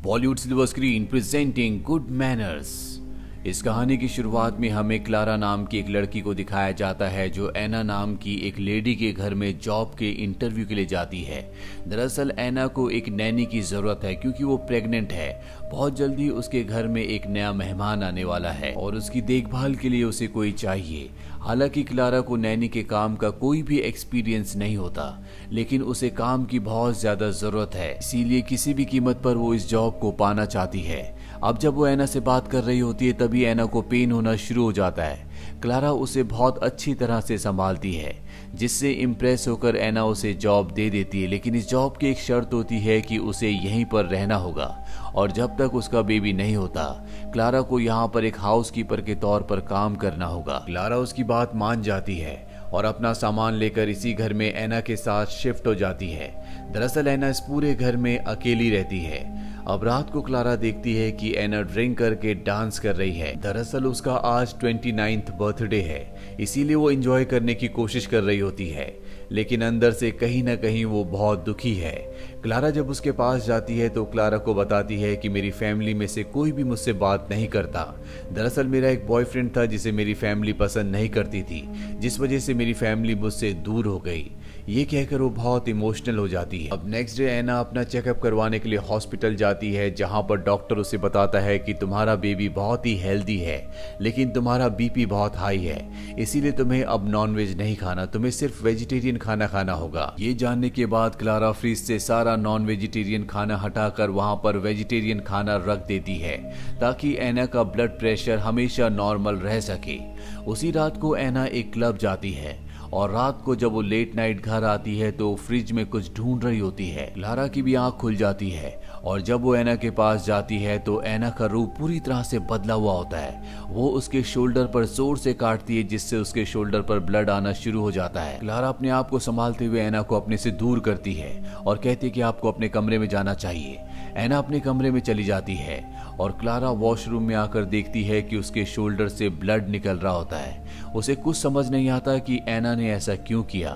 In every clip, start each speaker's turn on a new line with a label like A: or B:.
A: Bollywood silver screen presenting good manners. इस कहानी की शुरुआत में हमें क्लारा नाम की एक लड़की को दिखाया जाता है जो एना नाम की एक लेडी के घर में जॉब के इंटरव्यू के लिए जाती है। दरअसल एना को एक नैनी की जरूरत है क्योंकि वो प्रेग्नेंट है। बहुत जल्दी उसके घर में एक नया मेहमान आने वाला है और उसकी देखभाल के लिए उसे कोई चाहिए। हालांकि क्लारा को नैनी के काम का कोई भी एक्सपीरियंस नहीं होता, लेकिन उसे काम की बहुत ज्यादा जरूरत है, इसीलिए किसी भी कीमत पर वो इस जॉब को पाना चाहती है। अब जब वो एना से बात कर रही होती है तभी एना को पेन होना शुरू हो जाता है। क्लारा उसे बहुत अच्छी तरह से संभालती है, जिससे इम्प्रेस होकर एना उसे जॉब दे देती है। लेकिन इस जॉब की एक शर्त होती है कि उसे यहीं पर रहना होगा और जब तक उसका बेबी नहीं होता क्लारा को यहाँ पर एक हाउसकीपर के तौर पर काम करना होगा। क्लारा उसकी बात मान जाती है और अपना सामान लेकर इसी घर में एना के साथ शिफ्ट हो जाती है। दरअसल एना इस पूरे घर में अकेली रहती है। अब रात को क्लारा देखती है कि एना ड्रिंक करके डांस कर रही है। दरअसल उसका आज 29th बर्थडे है, इसीलिए वो एंजॉय करने की कोशिश कर रही होती है, लेकिन अंदर से कहीं ना कहीं वो बहुत दुखी है। क्लारा जब उसके पास जाती है तो क्लारा को बताती है कि मेरी फैमिली में से कोई भी मुझसे बात नहीं करता। दरअसल मेरा एक बॉयफ्रेंड था जिसे मेरी फैमिली पसंद नहीं करती थी, जिस वजह से मेरी फैमिली मुझसे दूर हो गई। ये कहकर वो बहुत इमोशनल हो जाती है। अब नेक्स्ट डे एना अपना चेकअप करवाने के लिए हॉस्पिटल जाती है, जहां पर डॉक्टर उसे बताता है कि तुम्हारा बेबी बहुत ही हेल्दी है, लेकिन तुम्हारा बीपी बहुत हाई है, इसीलिए तुम्हें अब नॉनवेज नहीं खाना, तुम्हें सिर्फ वेजिटेरियन खाना खाना होगा। ये जानने के बाद क्लारा फ्रिज से सारा नॉन वेजिटेरियन खाना हटाकर वहां पर वेजिटेरियन खाना रख देती है, ताकि एना का ब्लड प्रेशर हमेशा नॉर्मल रह सके। उसी रात को एना एक क्लब जाती है और रात को जब वो लेट नाइट घर आती है तो फ्रिज में कुछ ढूंढ रही होती है। क्लारा की भी आंख खुल जाती है और जब वो एना के पास जाती है तो एना का रूप पूरी तरह से बदला हुआ होता है। वो उसके शोल्डर पर जोर से काटती है, जिससे उसके शोल्डर पर ब्लड आना शुरू हो जाता है। क्लारा अपने आप को संभालते हुए एना को अपने से दूर करती है और कहती है कि आपको अपने कमरे में जाना चाहिए। एना अपने कमरे में चली जाती है और क्लारा वॉशरूम में आकर देखती है कि उसके शोल्डर से ब्लड निकल रहा होता है। उसे कुछ समझ नहीं आता कि एना ने ऐसा क्यों किया।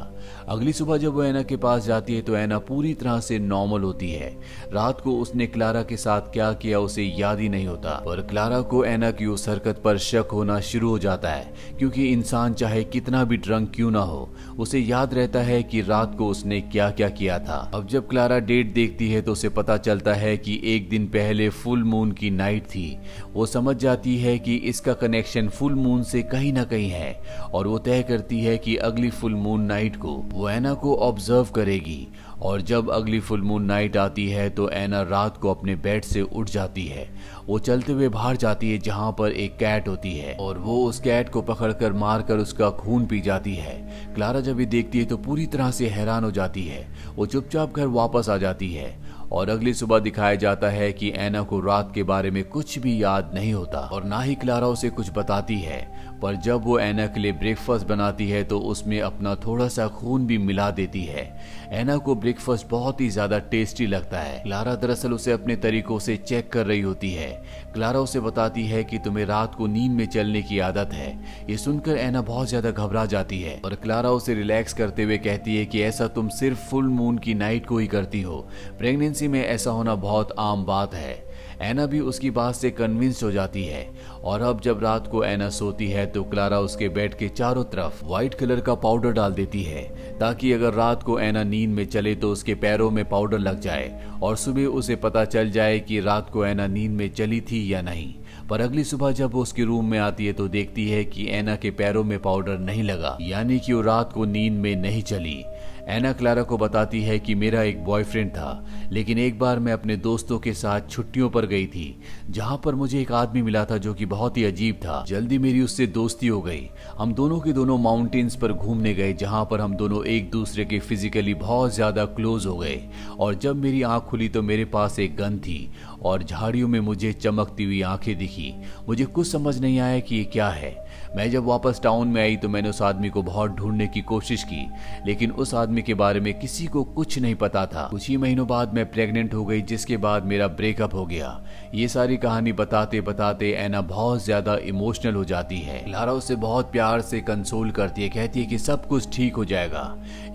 A: अगली सुबह जब वो एना के पास जाती है तो एना पूरी तरह से नॉर्मल होती है। रात को उसने क्लारा के साथ क्या किया उसे याद ही नहीं होता, पर क्लारा को एना की उस हरकत पर शक होना शुरू हो जाता है, क्योंकि इंसान चाहे कितना भी ड्रंक क्यों ना हो, उसे याद रहता है कि रात को उसने क्या क्या किया था। अब जब क्लारा डेट देखती है तो उसे पता चलता है कि एक दिन पहले फुल मून की नाइट थी। वो समझ जाती है कि इसका कनेक्शन फुल मून से कहीं ना कहीं है और वो तय करती है कि अगली फुल मून नाइट को वो एना को ऑब्जर्व करेगी। और जब अगली फुल मून नाइट आती है तो एना रात को अपने बेड से उठ जाती है। वो चलते हुए बाहर जाती है जहां पर एक कैट होती है और वो उस कैट को पकड़कर मारकर उसका खून पी जाती है। क्लारा जब ये देखती है तो पूरी तरह से हैरान हो जाती है। वो चुपचाप घर वापस आ जाती है और अगली सुबह दिखाया जाता है कि एना को रात के बारे में कुछ भी याद नहीं होता और ना ही क्लारा उसे कुछ बताती है। पर जब वो एना के लिए ब्रेकफास्ट बनाती है तो उसमें अपना थोड़ा सा खून भी मिला देती है। एना को ब्रेकफास्ट बहुत ही ज्यादा टेस्टी लगता है। क्लारा दरअसल उसे अपने तरीकों से चेक कर रही होती है। क्लारा उसे बताती है कि तुम्हें रात को नींद में चलने की आदत है। ये सुनकर एना बहुत ज्यादा घबरा जाती है और क्लारा उसे रिलैक्स करते हुए कहती है कि ऐसा तुम सिर्फ फुल मून की नाइट को ही करती हो, प्रेगनेंसी में ऐसा होना बहुत आम बात है। एना भी उसकी बात से कन्विंस हो जाती है और अब जब रात को एना सोती है तो क्लारा उसके बेड के चारों तरफ व्हाइट कलर का पाउडर डाल देती है, ताकि अगर रात को एना नींद में चले तो उसके पैरों में पाउडर लग जाए और सुबह उसे पता चल जाए कि रात को एना नींद में चली थी या नहीं। पर अगली सुबह जब वो उसके रूम में आती है तो देखती है कि एना के पैरों में पाउडर नहीं लगा, यानी कि वो रात को नींद में नहीं चली। एना क्लारा को बताती है कि मेरा एक बॉयफ्रेंड था, लेकिन एक बार मैं अपने दोस्तों के साथ छुट्टियों पर गई थी, जहां पर मुझे एक आदमी मिला था जो कि बहुत ही अजीब था। जल्दी मेरी उससे दोस्ती हो गई। हम दोनों के दोनों माउंटेन्स पर घूमने गए, जहां पर हम दोनों एक दूसरे के फिजिकली बहुत ज्यादा क्लोज हो गए। और जब मेरी आंख खुली तो मेरे पास एक गन थी और झाड़ियों में मुझे चमकती हुई आंखें दिखी। मुझे कुछ समझ नहीं आया कि ये क्या है। मैं जब वापस टाउन में आई तो मैंने उस आदमी को बहुत ढूंढने की कोशिश की, लेकिन उस आदमी आदमी के बारे में किसी को कुछ नहीं पता था। कुछ ही महीनों बाद मैं प्रेग्नेंट हो गई, जिसके बाद मेरा ब्रेकअप हो गया। ये सारी कहानी बताते बताते एना बहुत ज्यादा इमोशनल हो जाती है। क्लारा उसे बहुत प्यार से कंसोल करती है, कहती है कि सब कुछ ठीक हो जाएगा।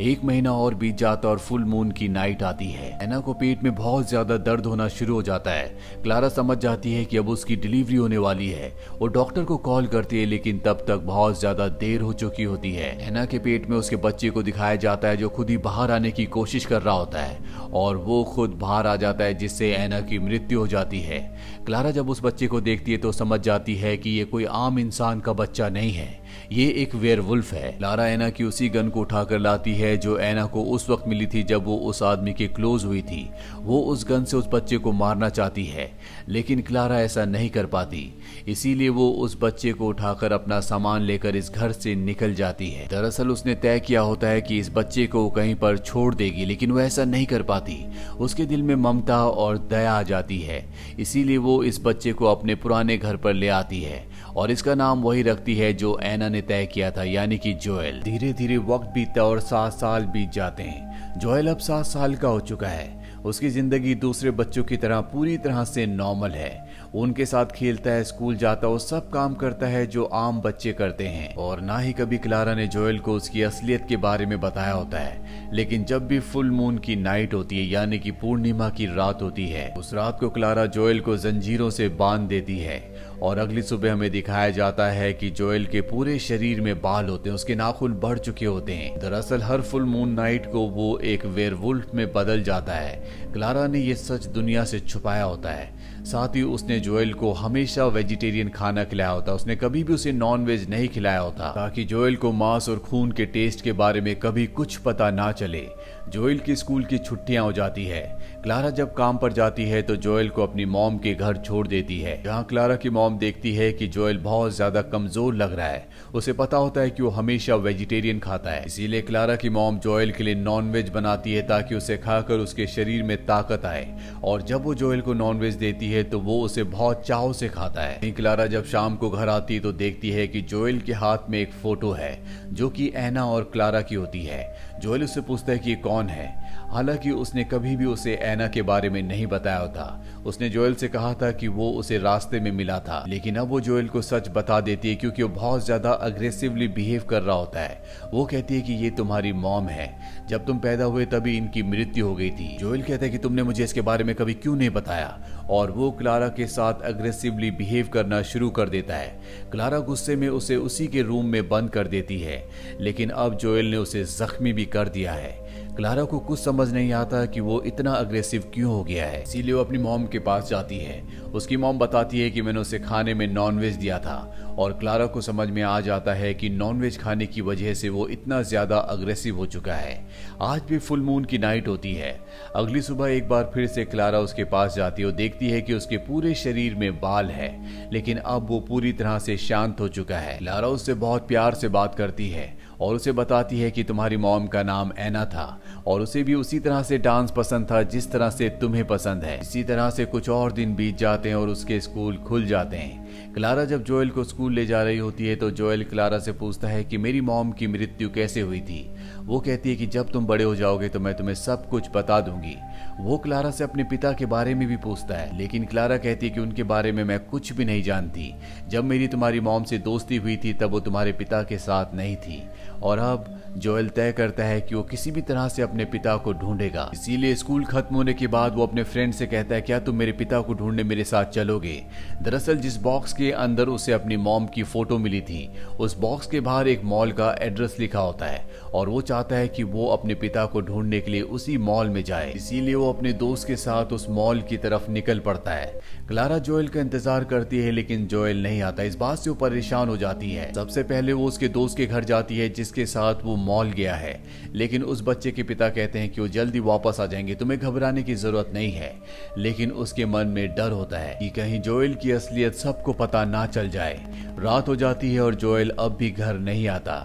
A: 1 महीना और बीत जाता और फुल मून की नाइट आती है। एना को पेट में बहुत ज्यादा दर्द होना शुरू हो जाता है। क्लारा समझ जाती है कि अब उसकी डिलीवरी होने वाली है। वो डॉक्टर को कॉल करती है, लेकिन तब तक बहुत ज्यादा देर हो चुकी होती है। एना के पेट में उसके बच्चे को दिखाया जाता है, जो खुद ही बाहर आने की कोशिश कर रहा होता है और वो खुद बाहर आ जाता है, जिससे एना की मृत्यु हो जाती है। क्लारा जब उस बच्चे को देखती है तो समझ जाती है कि ये कोई आम इंसान का बच्चा नहीं है, ये एक वेयरवुल्फ है। क्लारा एना की उसी गन को उठाकर लाती है जो एना को उस वक्त मिली थी जब वो उस आदमी के क्लोज हुई थी। वो उस गन से उस बच्चे को मारना चाहती है, लेकिन क्लारा ऐसा नहीं कर पाती। इसीलिए वो उस बच्चे को उठाकर अपना सामान लेकर इस घर से निकल जाती है। दरअसल उसने तय किया होता है कि इस बच्चे को कहीं पर छोड़ देगी, लेकिन वो ऐसा नहीं कर पाती। उसके दिल में ममता और दया आ जाती है, इसीलिए वो इस बच्चे को अपने पुराने घर पर ले आती है और इसका नाम वही रखती है जो एना ने तय किया था, यानी कि जोएल। धीरे धीरे वक्त बीतता और 7 साल बीत जाते हैं। जोएल अब 7 साल का हो चुका है। उसकी जिंदगी दूसरे बच्चों की तरह पूरी तरह से नॉर्मल है। वो उनके साथ खेलता है, स्कूल जाता है, वो सब काम करता है जो आम बच्चे करते हैं। और ना ही कभी क्लारा ने जोएल को उसकी असलियत के बारे में बताया होता है। लेकिन जब भी फुल मून की नाइट होती है, यानी कि पूर्णिमा की रात होती है, उस रात को क्लारा जोएल को जंजीरों से बांध देती है और अगली सुबह हमें दिखाया जाता है कि जोएल के पूरे शरीर में बाल होते हैं, उसके नाखून बढ़ चुके होते हैं। दरअसल हर फुल मून नाइट को वो एक वेयरवुल्फ में बदल जाता है। क्लारा ने ये सच दुनिया से छुपाया होता है। साथ ही उसने जोएल को हमेशा वेजिटेरियन खाना खिलाया होता। उसने कभी भी उसे नॉन वेज नहीं खिलाया होता, ताकि जोएल को मांस और खून के टेस्ट के बारे में कभी कुछ पता ना चले। जोएल की स्कूल की छुट्टियां हो जाती है। क्लारा जब काम पर जाती है तो जोएल को अपनी मॉम के घर छोड़ देती है। जहाँ क्लारा की मॉम देखती है कि जोएल बहुत ज्यादा कमजोर लग रहा है। उसे पता होता है कि वो हमेशा वेजिटेरियन खाता है, इसीलिए क्लारा की मॉम जोएल के लिए नॉन वेज बनाती है ताकि उसे खाकर उसके शरीर में ताकत आए। और जब वो जोएल को नॉन वेज देती है तो वो उसे बहुत चाव से खाता है। क्लारा जब शाम को घर आती है तो देखती है कि जोएल के हाथ में एक फोटो है जो कि एना और क्लारा की होती है। जोएल उससे पूछता है कि ये कौन है। हालांकि उसने कभी भी उसे एना के बारे में नहीं बताया होता। उसने जोएल से कहा था कि वो उसे रास्ते में मिला था, लेकिन अब वो जोएल को सच बता देती है क्योंकि वो बहुत ज्यादा अग्रेसिवली बिहेव कर रहा होता है। वो कहती है कि ये तुम्हारी मॉम है, जब तुम पैदा हुए तभी इनकी मृत्यु हो गई थी। जोएल कहता है कि तुमने मुझे इसके बारे में कभी क्यों नहीं बताया, और वो क्लारा के साथ अग्रेसिवली बिहेव करना शुरू कर देता है। क्लारा गुस्से में उसे उसी के रूम में बंद कर देती है, लेकिन अब जोएल ने उसे जख्मी भी कर दिया है। क्लारा को कुछ समझ नहीं आता कि वो इतना अग्रेसिव क्यों हो गया है, इसीलिए वो अपनी मॉम के पास जाती है। उसकी मॉम बताती है कि मैंने उसे खाने में नॉनवेज दिया था, और क्लारा को समझ में आ जाता है कि नॉनवेज खाने की वजह से वो इतना ज्यादा अग्रेसिव हो चुका है। आज भी फुल मून की नाइट होती है। अगली सुबह एक बार फिर से क्लारा उसके पास जाती है और देखती है कि उसके पूरे शरीर में बाल है, लेकिन अब वो पूरी तरह से शांत हो चुका है। क्लारा उससे बहुत प्यार से बात करती है और उसे बताती है कि तुम्हारी मॉम का नाम एना था और उसे भी उसी तरह से डांस पसंद था जिस तरह से तुम्हें पसंद है। इसी तरह से कुछ और दिन बीत जाते हैं और उसके स्कूल खुल जाते हैं। क्लारा जब जोएल को स्कूल ले जा रही होती है तो जोएल क्लारा से पूछता है कि मेरी मॉम की मृत्यु कैसे हुई थी। वो कहती है कि जब तुम बड़े हो जाओगे तो मैं तुम्हें सब कुछ बता दूंगी। वो क्लारा से अपने पिता के बारे में भी पूछता है, लेकिन क्लारा कहती है कि उनके बारे में मैं कुछ भी नहीं जानती। जब मेरी तुम्हारी मॉम से दोस्ती हुई थी तब वो तुम्हारे पिता के साथ नहीं थी। और अब जोएल तय करता है कि वो किसी भी तरह से अपने पिता को ढूंढेगा। इसीलिए स्कूल खत्म होने के बाद वो अपने फ्रेंड से कहता है, क्या तुम मेरे पिता को ढूंढने मेरे साथ चलोगे। दरअसल जिस बॉक्स के अंदर उसे अपनी मॉम की फोटो मिली थी, उस बॉक्स के बाहर एक मॉल का एड्रेस लिखा होता है और वो चाहता है कि वो अपने पिता को ढूंढने के लिए उसी मॉल में जाए। इसीलिए वो अपने दोस्त के साथ उस मॉल की तरफ निकल पड़ता है। क्लारा जोएल का इंतजार करती है, लेकिन जोएल नहीं आता। इस बात से वो परेशान हो जाती है। सबसे पहले वो उसके दोस्त के घर जाती है जिसके साथ वो मॉल गया है, लेकिन उस बच्चे के पिता कहते हैं कि वो जल्दी वापस आ जाएंगे, तुम्हें घबराने की जरूरत नहीं है। लेकिन उसके मन में डर होता है कि कहीं जोएल की असलियत सबको पता ना चल जाए। रात हो जाती है और जोएल अब भी घर नहीं आता।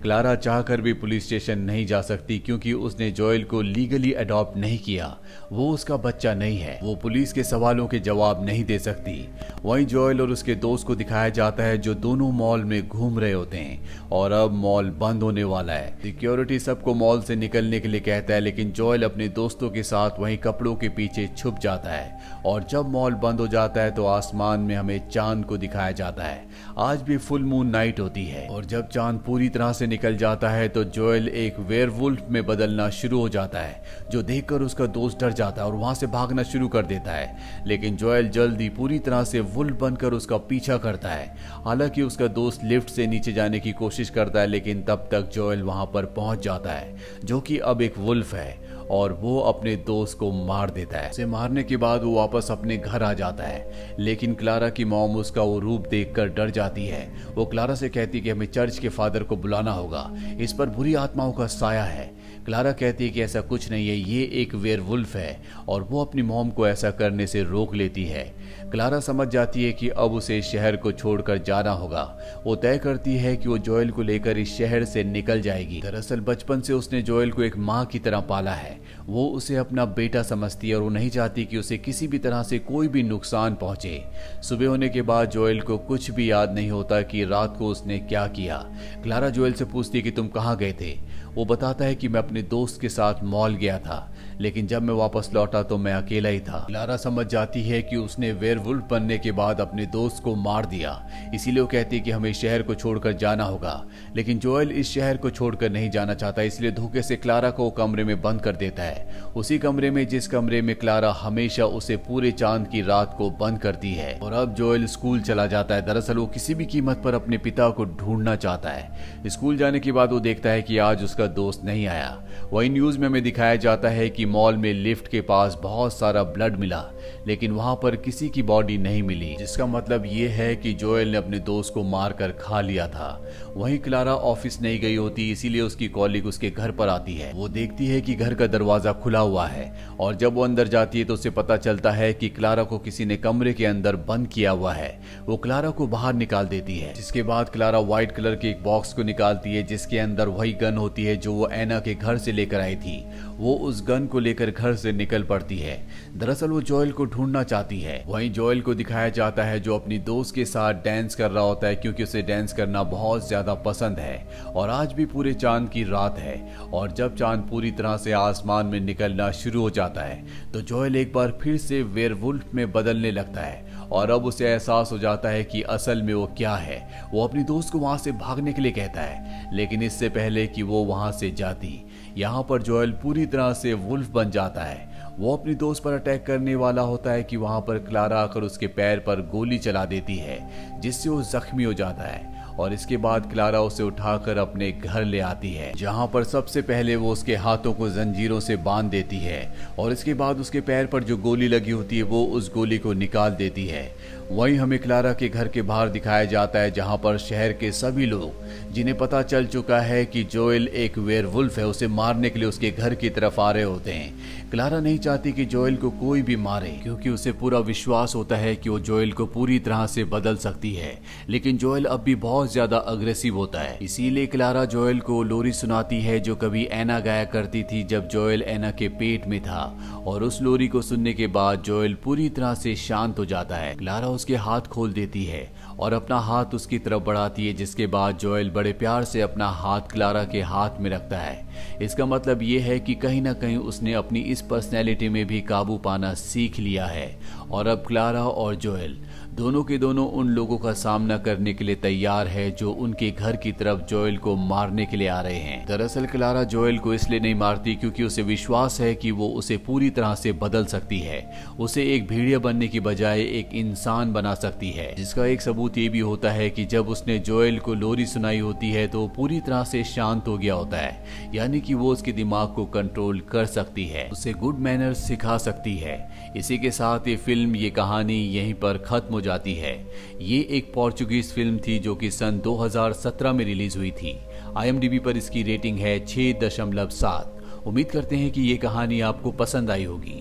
A: क्लारा चाहकर भी पुलिस स्टेशन नहीं जा सकती क्योंकि उसने जोएल को लीगली अडॉप्ट नहीं किया। वो उसका बच्चा नहीं है। वो पुलिस के सवालों के जवाब नहीं दे सकती। वहीं जोएल और उसके दोस्त को दिखाया जाता है जो दोनों मॉल में घूम रहे होते हैं और अब मॉल बंद होने वाला है। सिक्योरिटी सबको मॉल से निकलने के लिए कहता है, लेकिन जोएल अपने दोस्तों के साथ वहीं कपड़ों के पीछे छुप जाता है और जब मॉल बंद हो जाता है तो आसमान में हमें चांद को दिखाया जाता है। आज भी फुल मून नाइट होती है और जब चांद पूरी तरह से निकल जाता है तो जोएल एक वेयरवुल्फ में बदलना शुरू हो जाता है, जो देखकर उसका दोस्त डर जाता है और वहां से भागना शुरू कर देता है। लेकिन जोएल जल्दी पूरी तरह से वुल्फ बनकर उसका पीछा करता है। हालांकि उसका दोस्त लिफ्ट से नीचे जाने की कोशिश करता है, लेकिन तब तक जोएल वहां पर पहुंच जाता है, जो कि अब एक वुल्फ है और वो अपने दोस्त को मार देता है। उसे मारने के बाद वो वापस अपने घर आ जाता है, लेकिन क्लारा की मॉम उसका वो रूप देखकर डर जाती है। वो क्लारा से कहती कि हमें चर्च के फादर को बुलाना होगा, इस पर बुरी आत्माओं का साया है। क्लारा कहती है कि ऐसा कुछ नहीं है, ये एक वेयरवुल्फ है और वो अपनी मॉम को ऐसा करने से रोक लेती है। क्लारा समझ जाती है कि अब उसे शहर को छोड़कर जाना होगा। वो तय करती है कि वो जोएल को लेकर इस शहर से निकल जाएगी। दरअसल बचपन से उसने जोएल को एक माँ की तरह पाला है। वो उसे अपना बेटा समझती है और वो नहीं चाहती कि उसे किसी भी तरह से कोई भी नुकसान पहुंचे। सुबह होने के बाद जोएल को कुछ भी याद नहीं होता कि रात को उसने क्या किया। क्लारा जोएल से पूछती है कि तुम कहाँ गए थे। वो बताता है कि मैं अपने दोस्त के साथ मॉल गया था, लेकिन जब मैं वापस लौटा तो मैं अकेला ही था। क्लारा समझ जाती है कि उसने वेयरवुल्फ बनने के बाद अपने दोस्त को मार दिया, इसीलिए वो कहती है कि हमें शहर को छोड़कर जाना होगा। लेकिन जोएल इस शहर को छोड़कर नहीं जाना चाहता, इसलिए धोखे से क्लारा को कमरे में बंद कर देता है, उसी कमरे में जिस कमरे में क्लारा हमेशा उसे पूरे चांद की रात को बंद करती है। और अब जोएल स्कूल चला जाता है। दरअसल वो किसी भी कीमत पर अपने पिता को ढूंढना चाहता है। स्कूल जाने के बाद वो देखता है कि आज उसका दोस्त नहीं आया। वही न्यूज में हमें दिखाया जाता है कि मॉल में लिफ्ट के पास बहुत सारा ब्लड मिला, लेकिन वहां पर किसी की बॉडी नहीं मिली, जिसका मतलब ये है कि जोएल ने अपने दोस्त को मारकर खा लिया था। वहीं क्लारा ऑफिस नहीं गई होती, इसीलिए उसकी कॉलीग उसके घर पर आती है। वो देखती है कि घर का दरवाजा खुला हुआ है और जब वो अंदर जाती है तो उसे पता चलता है कि क्लारा को किसी ने कमरे के अंदर बंद किया हुआ है। वो क्लारा को बाहर निकाल देती है, जिसके बाद क्लारा व्हाइट कलर के एक बॉक्स को निकालती है जिसके अंदर वही गन होती है जो वो एना के घर से लेकर आई थी। वो उस गन को लेकर घर से निकल पड़ती है। दरअसल वो जोएल को ढूंढना चाहती है। वहीं जोएल को दिखाया जाता है जो अपनी दोस्त के साथ डांस कर रहा होता है, क्योंकि उसे डांस करना बहुत ज्यादा पसंद है और आज भी पूरे चांद की रात है। और जब चांद पूरी तरह से आसमान में निकलना शुरू हो जाता है तो जोएल एक बार फिर से वेयरवुल्फ में बदलने लगता है और अब उसे एहसास हो जाता है कि असल में वो क्या है। वो अपनी दोस्त को वहां से भागने के लिए कहता है, लेकिन इससे पहले कि वो वहां से जाती, यहाँ पर जोएल पूरी तरह से वुल्फ बन जाता है। वो अपनी दोस्त पर अटैक करने वाला होता है कि वहां पर क्लारा आकर उसके पैर पर गोली चला देती है, जिससे वो जख्मी हो जाता है। और इसके बाद क्लारा उसे उठाकर अपने घर ले आती है, जहां पर सबसे पहले वो उसके हाथों को जंजीरों से बांध देती है और इसके बाद उसके पैर पर जो गोली लगी होती है वो उस गोली को निकाल देती है। वहीं हमें क्लारा के घर के बाहर दिखाया जाता है, जहां पर शहर के सभी लोग जिन्हें पता चल चुका है कि जोएल एक वेयरवुल्फ है, उसे मारने के लिए उसके घर की तरफ आ रहे होते हैं। क्लारा नहीं चाहती कि जोएल को कोई भी मारे, क्योंकि उसे पूरा विश्वास होता है कि वो जोएल को पूरी तरह से बदल सकती है, लेकिन जोएल अब भी बहुत ज्यादा अग्रेसिव होता है। इसीलिए क्लारा जोएल को लोरी सुनाती है जो कभी एना गाया करती थी जब जोएल एना के पेट में था, और उस लोरी को सुनने के बाद जोएल पूरी तरह से शांत हो जाता है। क्लारा उसके हाथ खोल देती है और अपना हाथ उसकी तरफ बढ़ाती है, जिसके बाद जोएल बड़े प्यार से अपना हाथ क्लारा के हाथ में रखता है। इसका मतलब ये है कि कहीं ना कहीं उसने अपनी इस पर्सनैलिटी में भी काबू पाना सीख लिया है और अब क्लारा और जोएल दोनों के दोनों उन लोगों का सामना करने के लिए तैयार है जो उनके घर की तरफ जोएल को मारने के लिए आ रहे हैं। दरअसल क्लारा जोएल को इसलिए नहीं मारती क्योंकि उसे विश्वास है कि वो उसे पूरी तरह से बदल सकती है, उसे एक भेड़िया बनने की बजाय एक इंसान बना सकती है। जिसका एक सबूत ये भी होता है कि जब उसने जोएल को लोरी सुनाई होती है तो पूरी तरह से शांत हो गया होता है, यानी कि वो उसके दिमाग को कंट्रोल कर सकती है, उसे गुड मैनर्स सिखा सकती है। इसी के साथ ये फिल्म, ये कहानी यहीं पर खत्म हो जाती है। ये एक पोर्चुगीज फिल्म थी जो कि सन 2017 में रिलीज हुई थी। IMDb पर इसकी रेटिंग है 6.7। उम्मीद करते हैं कि ये कहानी आपको पसंद आई होगी।